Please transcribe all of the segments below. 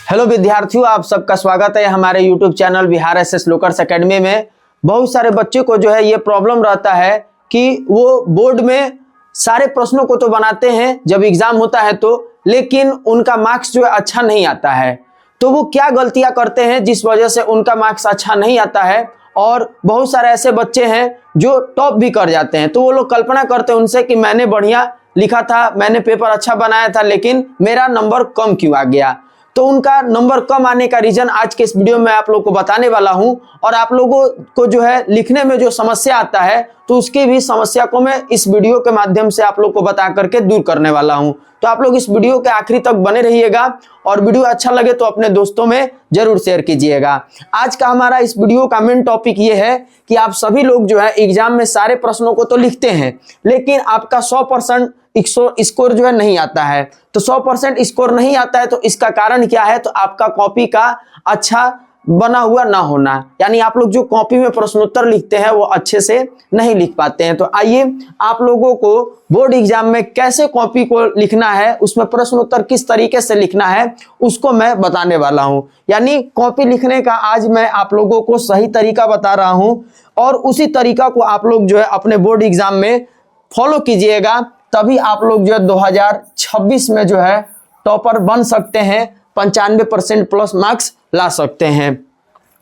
Hello विद्यार्थियों, आप सबका स्वागत है हमारे यूट्यूब चैनल बिहार एसएस लोकर्स एकेडमी में। बहुत सारे बच्चे को जो है ये प्रॉब्लम रहता है कि वो बोर्ड में सारे प्रश्नों को तो बनाते हैं जब एग्जाम होता है तो, लेकिन उनका मार्क्स जो है अच्छा नहीं आता है। तो वो क्या गलतियां करते हैं जिस वजह से उनका मार्क्स अच्छा नहीं आता है, और बहुत सारे ऐसे बच्चे हैं जो टॉप भी कर जाते हैं। तो वो लोग कल्पना करते हैं उनसे कि मैंने बढ़िया लिखा था, मैंने पेपर अच्छा बनाया था, लेकिन मेरा नंबर कम क्यों आ गया। तो उनका नंबर कम आने का रीजन आज के इस वीडियो में आप लोग को बताने वाला हूं, और आप लोगों को जो है लिखने में जो समस्या आता है तो उसकी भी समस्या को मैं इस वीडियो के माध्यम से आप लोग को बता करके दूर करने वाला हूं। तो आप लोग इस वीडियो के आखिरी तक बने रहिएगा, और वीडियो अच्छा लगे तो अपने दोस्तों में जरूर शेयर कीजिएगा। आज का हमारा इस वीडियो का मेन टॉपिक ये है कि आप सभी लोग जो है एग्जाम में सारे प्रश्नों को तो लिखते हैं, लेकिन आपका 100% स्कोर जो है नहीं आता है। तो 100% स्कोर नहीं आता है तो इसका कारण क्या है? तो आपका कॉपी का अच्छा बना हुआ ना होना, यानी आप लोग जो कॉपी में प्रश्नोत्तर लिखते हैं वो अच्छे से नहीं लिख पाते हैं। तो आइए आप लोगों को बोर्ड एग्जाम में कैसे कॉपी को लिखना है, उसमें प्रश्नोत्तर किस तरीके से लिखना है, उसको मैं बताने वाला हूं। यानी कॉपी लिखने का आज मैं आप लोगों को सही तरीका बता रहा हूं, और उसी तरीका को आप लोग जो है अपने बोर्ड एग्जाम में फॉलो कीजिएगा, तभी आप लोग जो है 2026 में जो है टॉपर बन सकते हैं, 95% प्लस मार्क्स ला सकते हैं।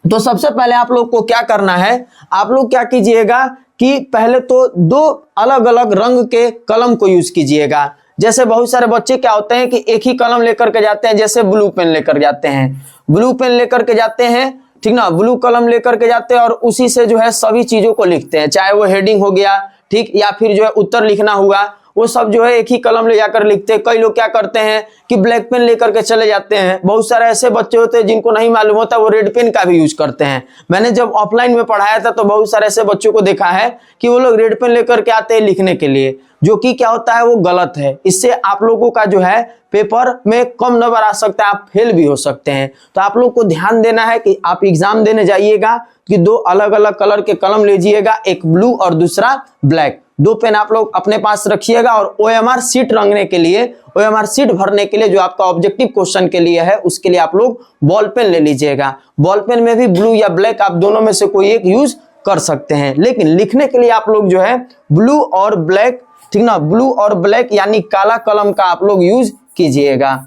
तो सबसे पहले आप लोग को क्या करना है, आप लोग क्या कीजिएगा कि पहले तो दो अलग अलग रंग के कलम को यूज कीजिएगा। जैसे बहुत सारे बच्चे क्या होते हैं कि एक ही कलम लेकर के जाते हैं, जैसे ब्लू पेन लेकर जाते हैं, ब्लू पेन लेकर के जाते हैं, ठीक ना, ब्लू कलम लेकर के जाते हैं और उसी से जो है सभी चीजों को लिखते हैं, चाहे वो हेडिंग हो गया, ठीक, या फिर जो है उत्तर लिखना हुआ, वो सब जो है एक ही कलम ले जाकर लिखते हैं। कई लोग क्या करते हैं कि ब्लैक पेन लेकर के चले जाते हैं। बहुत सारे ऐसे बच्चे होते हैं जिनको नहीं मालूम होता, वो रेड पेन का भी यूज करते हैं। मैंने जब ऑफलाइन में पढ़ाया था तो बहुत सारे ऐसे बच्चों को देखा है कि वो लोग रेड पेन लेकर के आते हैं लिखने के लिए, जो कि क्या होता है वो गलत है। इससे आप लोगों का जो है पेपर में कम नंबर आ सकता है, आप फेल भी हो सकते हैं। तो आप लोग को ध्यान देना है कि आप एग्जाम देने जाइएगा कि दो अलग अलग कलर के कलम लीजिएगा, एक ब्लू और दूसरा ब्लैक। दो पेन आप लोग अपने पास रखिएगा, और OMR सीट रंगने के लिए, OMR सीट भरने के लिए जो आपका ऑब्जेक्टिव क्वेश्चन के लिए है, उसके लिए आप लोग बॉल पेन ले लीजिएगा। बॉल पेन में भी ब्लू या ब्लैक आप दोनों में से कोई एक यूज कर सकते हैं, लेकिन लिखने के लिए आप लोग जो है ब्लू और ब्लैक, ठीक ना, ब्लू और ब्लैक यानी काला कलम का आप लोग यूज कीजिएगा।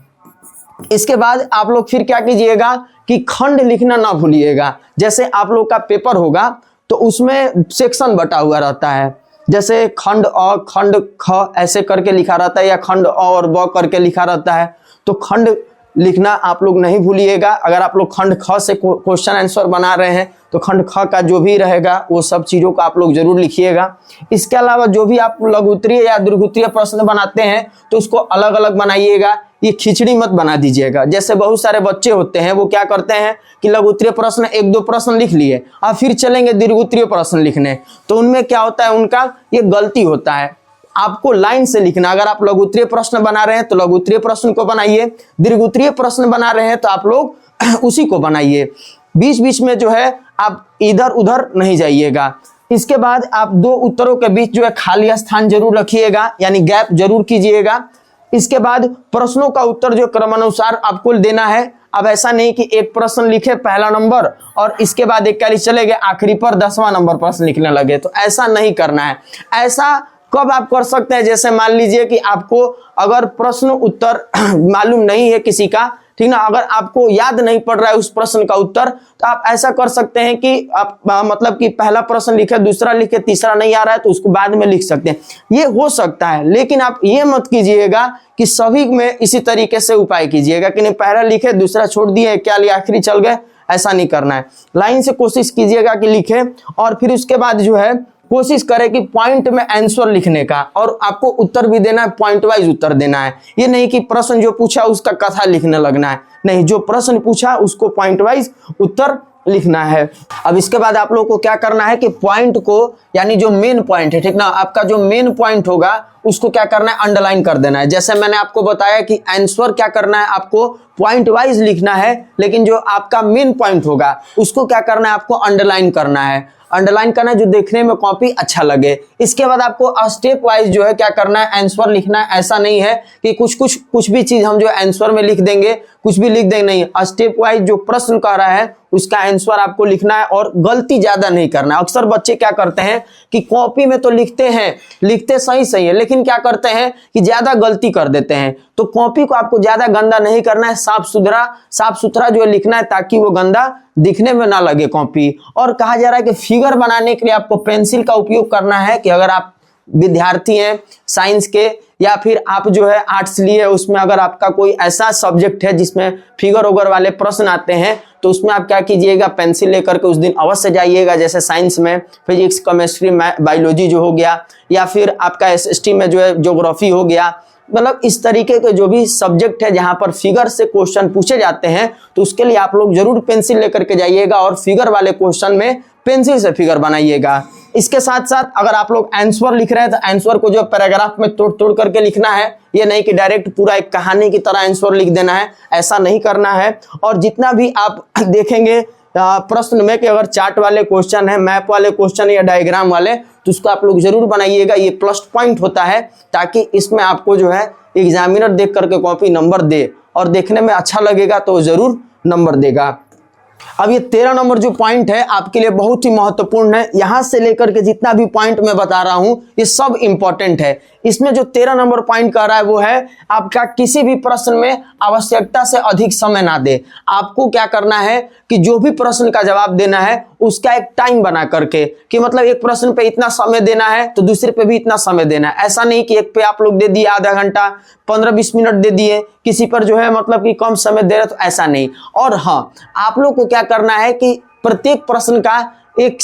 इसके बाद आप लोग फिर क्या कीजिएगा कि खंड लिखना ना भूलिएगा। जैसे आप लोग का पेपर होगा तो उसमें सेक्शन बटा हुआ रहता है, जैसे खंड अ, खंड ख ऐसे करके लिखा रहता है, या खंड अ और ब करके लिखा रहता है। तो खंड लिखना आप लोग नहीं भूलिएगा। अगर आप लोग खंड ख से क्वेश्चन आंसर बना रहे हैं तो खंड ख का जो भी रहेगा वो सब चीजों को आप लोग जरूर लिखिएगा। इसके अलावा जो भी आप लघु उत्तरीय या दीर्घ उत्तरीय प्रश्न बनाते हैं तो उसको अलग अलग बनाइएगा, ये खिचड़ी मत बना दीजिएगा। जैसे बहुत सारे बच्चे होते हैं वो क्या करते हैं कि लघु उत्तरीय प्रश्न एक दो प्रश्न लिख लिए और फिर चलेंगे दीर्घ उत्तरीय प्रश्न लिखने, तो उनमें क्या होता है, उनका ये गलती होता है। आपको लाइन से लिखना। अगर आप लघु उत्तरीय प्रश्न बना रहे हैं तो लघु उत्तरीय प्रश्न को बनाइए, दीर्घ उत्तरीय प्रश्न बना रहे हैं तो आप लोग उसी को बनाइए। बीच बीच में जो है आप इधर उधर नहीं जाइएगा। इसके बाद आप दो उत्तरों के बीच जो है खाली स्थान जरूर रखिएगा, यानी गैप जरूर कीजिएगा। इसके बाद प्रश्नों का उत्तर जो क्रमानुसार आपको देना है। अब ऐसा नहीं कि एक प्रश्न लिखे पहला नंबर और इसके बाद एक कैली चले गए, आखिरी पर 10वां नंबर प्रश्न लिखने लगे, तो ऐसा नहीं करना है। ऐसा कब आप कर सकते हैं, जैसे मान लीजिए कि आपको अगर प्रश्न उत्तर मालूम नहीं है किसी का, ठीक ना, अगर आपको याद नहीं पड़ रहा है उस प्रश्न का उत्तर, तो आप ऐसा कर सकते हैं कि आप मतलब कि पहला प्रश्न लिखे, दूसरा लिखे, तीसरा नहीं आ रहा है तो उसको बाद में लिख सकते हैं, ये हो सकता है। लेकिन आप ये मत कीजिएगा कि सभी में इसी तरीके से उपाय कीजिएगा कि नहीं पहला लिखे दूसरा छोड़ दिए, क्या लिया आखिरी चल गए, ऐसा नहीं करना है। लाइन से कोशिश कीजिएगा कि लिखे, और फिर उसके बाद जो है कोशिश करें कि पॉइंट में आंसर लिखने का, और आपको उत्तर भी देना है, पॉइंट वाइज उत्तर देना है। ये नहीं कि प्रश्न जो पूछा उसका कथा लिखने लगना है, नहीं, जो प्रश्न पूछा उसको पॉइंट वाइज उत्तर लिखना है। अब इसके बाद आप लोगों को क्या करना है कि पॉइंट को, यानी जो मेन पॉइंट है, ठीक ना, आपका जो मेन पॉइंट होगा उसको क्या करना है, अंडरलाइन कर देना है। जैसे मैंने आपको बताया कि आंसर क्या करना है, आपको पॉइंट वाइज लिखना है, लेकिन जो आपका मेन पॉइंट होगा उसको क्या करना है, आपको अंडरलाइन करना है। अंडरलाइन करना है जो देखने में कॉपी अच्छा लगे। इसके बाद आपको स्टेप वाइज जो है क्या करना है, आंसर लिखना है। ऐसा नहीं है कि कुछ भी चीज हम जो आंसर में लिख देंगे, कुछ भी लिख देंगे, नहीं। स्टेप वाइज जो प्रश्न कह रहा है उसका आंसर आपको लिखना है और गलती ज्यादा नहीं करना है। अक्सर बच्चे क्या करते हैं कि कॉपी में तो लिखते हैं, लिखते सही है, लेकिन क्या करते हैं कि ज्यादा गलती कर देते हैं। तो कॉपी को आपको ज्यादा गंदा नहीं करना है, साफ सुथरा जो है लिखना है, ताकि वो गंदा दिखने में ना लगे कॉपी। और कहा जा रहा है कि फिगर बनाने के लिए आपको पेंसिल का उपयोग करना है। कि अगर आप विद्यार्थी हैं साइंस के, या फिर आप जो है आर्ट्स लिए, उसमें अगर आपका कोई ऐसा सब्जेक्ट है जिसमें फिगर वगर वाले प्रश्न आते हैं, तो उसमें आप क्या कीजिएगा, पेंसिल लेकर के उस दिन अवश्य जाइएगा। जैसे साइंस में फिजिक्स, केमिस्ट्री, बायोलॉजी जो हो गया, या फिर आपका एसएसटी में जो है ज्योग्राफी हो गया, मतलब इस तरीके के जो भी सब्जेक्ट है जहां पर फिगर से क्वेश्चन पूछे जाते हैं, तो उसके लिए आप लोग जरूर पेंसिल लेकर के जाइएगा और फिगर वाले क्वेश्चन में पेंसिल से फिगर बनाइएगा। इसके साथ साथ अगर आप लोग आंसर लिख रहे हैं तो आंसर को जो पैराग्राफ में तोड़ करके लिखना है। ये नहीं कि डायरेक्ट पूरा एक कहानी की तरह आंसर लिख देना है, ऐसा नहीं करना है। और जितना भी आप देखेंगे प्रश्न में कि अगर चार्ट वाले क्वेश्चन है, मैप वाले क्वेश्चन या डायग्राम वाले, तो उसको आप लोग जरूर बनाइएगा। ये प्लस पॉइंट होता है, ताकि इसमें आपको जो है एग्जामिनर देख करके कॉपी नंबर दे, और देखने में अच्छा लगेगा तो जरूर नंबर देगा। अब ये 13 नंबर जो पॉइंट है आपके लिए बहुत ही महत्वपूर्ण है। यहां से लेकर के जितना भी पॉइंट मैं बता रहा हूं ये सब इंपॉर्टेंट है। इसमें जो 13 नंबर पॉइंट कह रहा है वो है आपका किसी भी प्रश्न में आवश्यकता से अधिक समय ना दे। आपको क्या करना है कि जो भी प्रश्न का जवाब देना है उसका एक टाइम बना करके, कि मतलब एक प्रश्न पे इतना समय देना है तो दूसरे पे भी इतना समय देना है। ऐसा नहीं कि एक पे आप लोग दे दिए आधा घंटा, 15-20 मिनट दे दिए, किसी पर जो है मतलब कि कम समय दे रहे, तो ऐसा नहीं। और हाँ, आप लोग को क्या करना है कि प्रत्येक प्रश्न का एक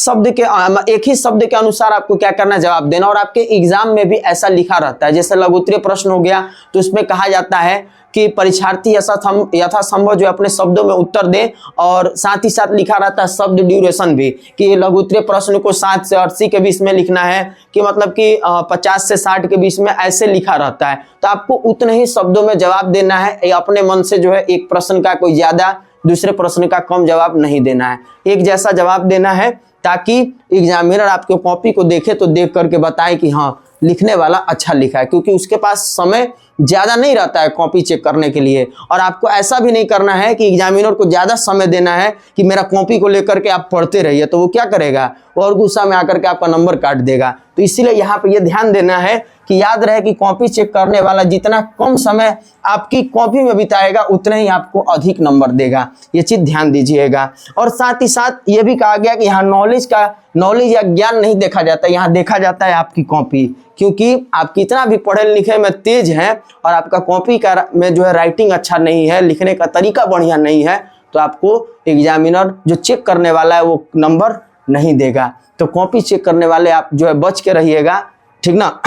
ही शब्द के अनुसार आपको क्या करना है, जवाब देना। और आपके एग्जाम में भी ऐसा लिखा रहता है, जैसे लघुत्तरीय प्रश्न हो गया तो उसमें कहा जाता है कि परीक्षार्थी यथासंभव जो अपने शब्दों में उत्तर दे, और साथ ही साथ लिखा रहता है शब्द ड्यूरेशन भी, कि लघुत्तरीय प्रश्न को 7 से 80 के बीच में लिखना है, कि मतलब कि 50 से 60 के बीच में, ऐसे लिखा रहता है। तो आपको उतने ही शब्दों में जवाब देना है। अपने मन से जो है एक प्रश्न का कोई ज्यादा, दूसरे प्रश्न का कम जवाब नहीं देना है, एक जैसा जवाब देना है, ताकि एग्जामिनर आपके कॉपी को देखे तो देख करके बताए कि हाँ लिखने वाला अच्छा लिखा है, क्योंकि उसके पास समय ज्यादा नहीं रहता है कॉपी चेक करने के लिए। और आपको ऐसा भी नहीं करना है कि एग्जामिनर को ज्यादा समय देना है कि मेरा कॉपी को लेकर के आप पढ़ते रहिए, तो वो क्या करेगा, और गुस्सा में आकर के आपका नंबर काट देगा। तो इसीलिए यहाँ पे ये ध्यान देना है कि याद रहे कि कॉपी चेक करने वाला जितना कम समय आपकी कॉपी में बिताएगा उतने ही आपको अधिक नंबर देगा। ये चीज ध्यान दीजिएगा। और साथ ही साथ ये भी कहा गया कि यहाँ नॉलेज या ज्ञान नहीं देखा जाता, यहाँ देखा जाता है आपकी कॉपी, क्योंकि आप कितना भी पढ़े लिखे में तेज हैं और आपका कॉपी का में जो है राइटिंग अच्छा नहीं है, लिखने का तरीका बढ़िया नहीं है, तो आपको एग्जामिनर जो चेक करने वाला है वो नंबर नहीं देगा। तो कॉपी चेक करने वाले आप जो है बच के रहिएगा, ठीक ना।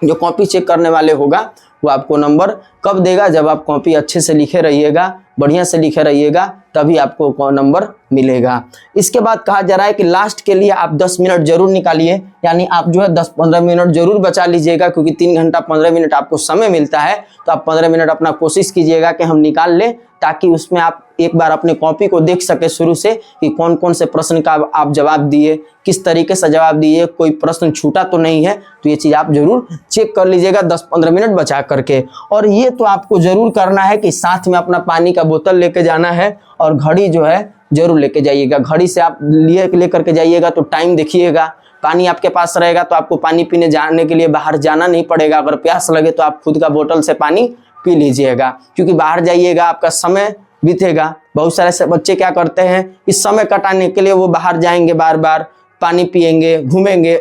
जो कॉपी चेक करने वाले होगा वो आपको नंबर कब देगा, जब आप कॉपी अच्छे से लिखे रहिएगा, बढ़िया से लिखे रहिएगा, तभी आपको नंबर मिलेगा। इसके बाद कहा जा रहा है कि लास्ट के लिए आप 10 मिनट जरूर निकालिए, यानी आप जो है 10-15 मिनट जरूर बचा लीजिएगा, क्योंकि 3 घंटा 15 मिनट आपको समय मिलता है। तो आप 15 मिनट अपना कोशिश कीजिएगा कि हम निकाल लें, ताकि उसमें आप एक बार अपने कॉपी को देख सके शुरू से कि कौन कौन से प्रश्न का आप जवाब दिए, किस तरीके से जवाब दिए, कोई प्रश्न छूटा तो नहीं है। तो ये चीज आप जरूर चेक कर लीजिएगा 10-15 मिनट बचा करके। और ये तो आपको जरूर करना है कि साथ में अपना पानी का बोतल लेके जाना है, और घड़ी जो है जरूर लेके जाइएगा। घड़ी से आप लेकर के जाइएगा तो टाइम देखिएगा। पानी आपके पास रहेगा तो आपको पानी पीने जाने के लिए बाहर जाना नहीं पड़ेगा। अगर प्यास लगे तो आप खुद का बोतल से पानी पी लीजिएगा, क्योंकि बाहर जाइएगा आपका समय बीतेगा। बहुत सारे से बच्चे क्या करते हैं, इस समय कटाने के लिए वो बाहर जाएंगे, बार बार पानी पिएंगे, घूमेंगे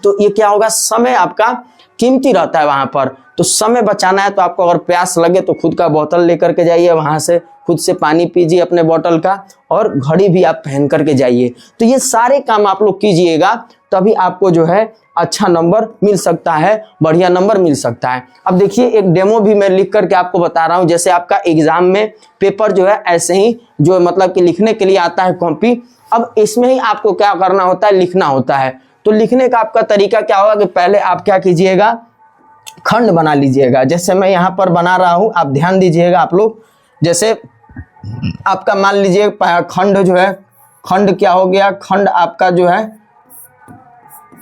तो ये क्या होगा, समय आपका कीमती रहता है वहां पर। तो समय बचाना है तो आपको अगर प्यास लगे तो खुद का बोतल लेकर के जाइए, वहां से खुद से पानी पीजिए अपने बोतल का, और घड़ी भी आप पहन करके जाइए। तो ये सारे काम आप लोग कीजिएगा, तभी आपको जो है अच्छा नंबर मिल सकता है, बढ़िया नंबर मिल सकता है। अब देखिए एक डेमो भी मैं लिख करके आपको बता रहा हूं। जैसे आपका एग्जाम में पेपर जो है ऐसे ही जो मतलब कि लिखने के लिए आता है कॉपी, अब इसमें ही आपको क्या करना होता है, लिखना होता है। तो लिखने का आपका तरीका क्या होगा कि पहले आप क्या कीजिएगा, खंड बना लीजिएगा। जैसे मैं यहाँ पर बना रहा हूँ, आप ध्यान दीजिएगा आप लोग। जैसे आपका मान लीजिए खंड जो है, खंड क्या हो गया, खंड आपका जो है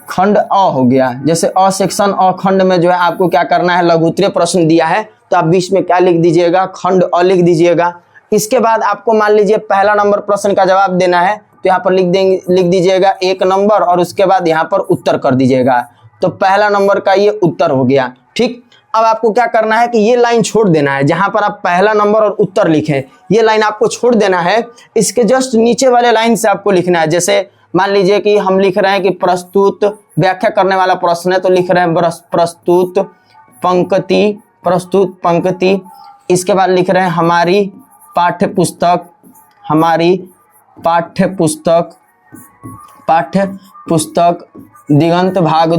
खंड अ हो गया। जैसे अ सेक्शन अ खंड में जो है आपको क्या करना है, लघु उत्तरीय प्रश्न दिया है तो आप बीच में क्या लिख दीजिएगा, खंड अ लिख दीजिएगा। इसके बाद आपको मान लीजिए पहला नंबर प्रश्न का जवाब देना है तो यहाँ पर लिख दीजिएगा 1 नंबर और उसके बाद यहाँ पर उत्तर कर दीजिएगा। तो पहला नंबर का ये उत्तर हो गया। ठीक, अब आपको क्या करना है कि ये लाइन छोड़ देना है, जहां पर आप पहला नंबर और उत्तर लिखें ये लाइन आपको छोड़ देना है। इसके जस्ट नीचे वाले लाइन से आपको लिखना है। जैसे मान लीजिए कि हम लिख रहे हैं कि प्रस्तुत व्याख्या करने वाला प्रश्न है तो लिख रहे हैं प्रस्तुत पंक्ति। इसके बाद लिख रहे हैं हमारी पाठ्य पुस्तक दिगंत भाग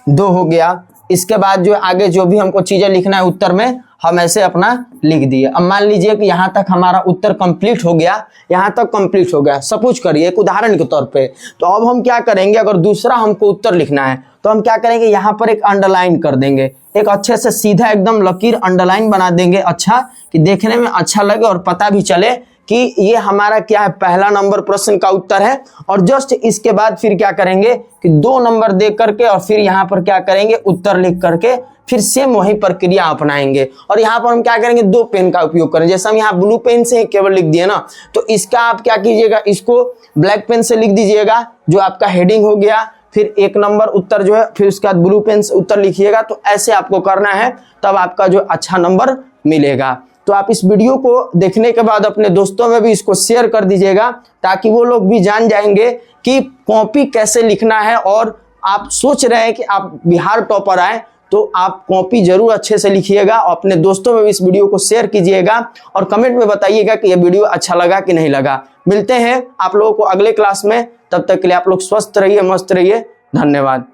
2 हो गया। इसके बाद जो आगे जो भी हमको चीजें लिखना है उत्तर में हम ऐसे अपना लिख दिए। अब मान लीजिए कि यहाँ तक हमारा उत्तर कंप्लीट हो गया, यहाँ तक कंप्लीट हो गया। सपोज करिए एक उदाहरण के तौर पे, तो अब हम क्या करेंगे, अगर दूसरा हमको उत्तर लिखना है तो हम क्या करेंगे, यहाँ पर एक अंडरलाइन कर देंगे, एक अच्छे से सीधा एकदम लकीर अंडरलाइन बना देंगे, अच्छा कि देखने में अच्छा लगे और पता भी चले कि ये हमारा क्या है, पहला नंबर प्रश्न का उत्तर है। और जस्ट इसके बाद फिर क्या करेंगे कि 2 नंबर दे करके और फिर यहाँ पर क्या करेंगे, उत्तर लिख करके फिर सेम वही प्रक्रिया अपनाएंगे। और यहाँ पर हम क्या करेंगे, 2 पेन का उपयोग करें। जैसे हम यहाँ ब्लू पेन से केवल लिख दिए ना, तो इसका आप क्या कीजिएगा, इसको ब्लैक पेन से लिख दीजिएगा, जो आपका हेडिंग हो गया, फिर 1 नंबर उत्तर जो है, फिर उसके बाद ब्लू पेन से उत्तर लिखिएगा। तो ऐसे आपको करना है, तब आपका जो अच्छा नंबर मिलेगा। तो आप इस वीडियो को देखने के बाद अपने दोस्तों में भी इसको शेयर कर दीजिएगा, ताकि वो लोग भी जान जाएंगे कि कॉपी कैसे लिखना है। और आप सोच रहे हैं कि आप बिहार टॉपर आए, तो आप कॉपी जरूर अच्छे से लिखिएगा। अपने दोस्तों में भी इस वीडियो को शेयर कीजिएगा और कमेंट में बताइएगा कि यह वीडियो अच्छा लगा कि नहीं लगा। मिलते हैं आप लोगों को अगले क्लास में, तब तक के लिए आप लोग स्वस्थ रहिए, मस्त रहिए। धन्यवाद।